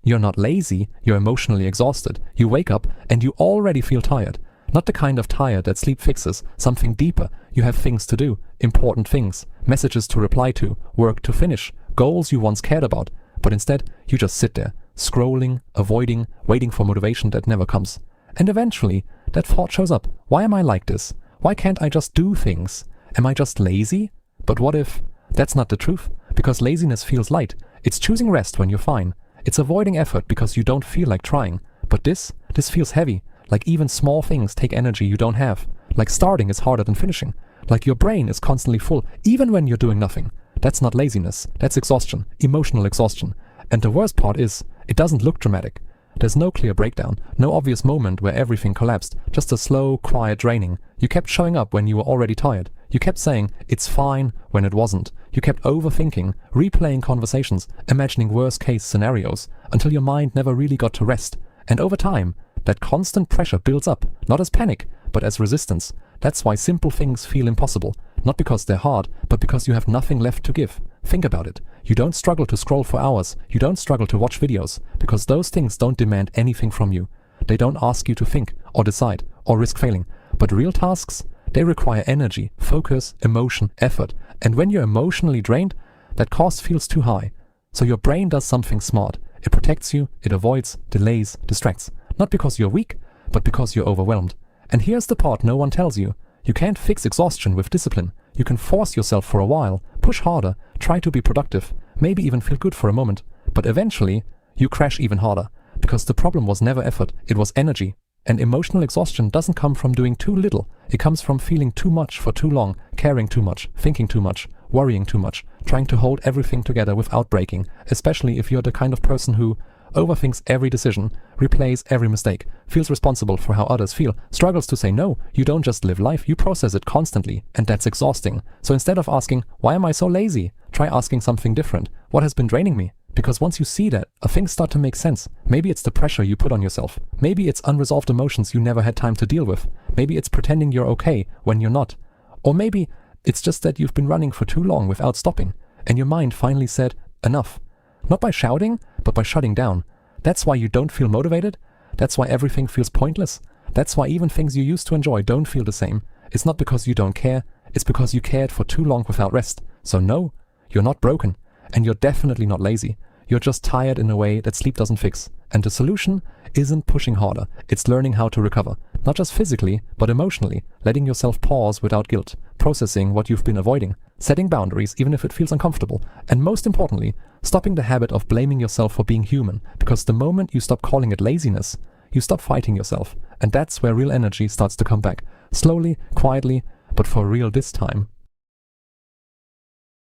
You're not lazy, you're emotionally exhausted. You wake up and you already feel tired. Not the kind of tired that sleep fixes, something deeper. You have things to do, important things, messages to reply to, work to finish, goals you once cared about. But instead, you just sit there, scrolling, avoiding, waiting for motivation that never comes. And eventually, that thought shows up. Why am I like this? Why can't I just do things? Am I just lazy? But what if that's not the truth? Because laziness feels light. It's choosing rest when you're fine. It's avoiding effort because you don't feel like trying. But this feels heavy. Like even small things take energy you don't have. Like starting is harder than finishing. Like your brain is constantly full, even when you're doing nothing. That's not laziness. That's exhaustion. Emotional exhaustion. And the worst part is, it doesn't look dramatic. There's no clear breakdown, no obvious moment where everything collapsed, just a slow, quiet draining. You kept showing up when you were already tired. You kept saying, it's fine, when it wasn't. You kept overthinking, replaying conversations, imagining worst-case scenarios, until your mind never really got to rest. And over time, that constant pressure builds up, not as panic, but as resistance. That's why simple things feel impossible. Not because they're hard, but because you have nothing left to give. Think about it. You don't struggle to scroll for hours. You don't struggle to watch videos, because those things don't demand anything from you. They don't ask you to think, or decide, or risk failing. But real tasks, they require energy, focus, emotion, effort. And when you're emotionally drained, that cost feels too high. So your brain does something smart. It protects you, it avoids, delays, distracts. Not because you're weak, but because you're overwhelmed. And here's the part no one tells you. You can't fix exhaustion with discipline. You can force yourself for a while, push harder, try to be productive, maybe even feel good for a moment. But eventually, you crash even harder. Because the problem was never effort, it was energy. And emotional exhaustion doesn't come from doing too little. It comes from feeling too much for too long, caring too much, thinking too much, worrying too much, trying to hold everything together without breaking, especially if you're the kind of person who overthinks every decision, replays every mistake, feels responsible for how others feel, struggles to say no. You don't just live life, you process it constantly, and that's exhausting. So instead of asking, why am I so lazy? Try asking something different. What has been draining me? Because once you see that, things start to make sense. Maybe it's the pressure you put on yourself. Maybe it's unresolved emotions you never had time to deal with. Maybe it's pretending you're okay when you're not. Or maybe it's just that you've been running for too long without stopping, and your mind finally said, enough. Not by shouting, but by shutting down. That's why you don't feel motivated. That's why everything feels pointless. That's why even things you used to enjoy don't feel the same. It's not because you don't care. It's because you cared for too long without rest. So no, you're not broken. And you're definitely not lazy. You're just tired in a way that sleep doesn't fix. And the solution isn't pushing harder. It's learning how to recover. Not just physically, but emotionally. Letting yourself pause without guilt. Processing what you've been avoiding. Setting boundaries even if it feels uncomfortable. And most importantly, stopping the habit of blaming yourself for being human. Because the moment you stop calling it laziness, you stop fighting yourself. And that's where real energy starts to come back. Slowly, quietly, but for real this time.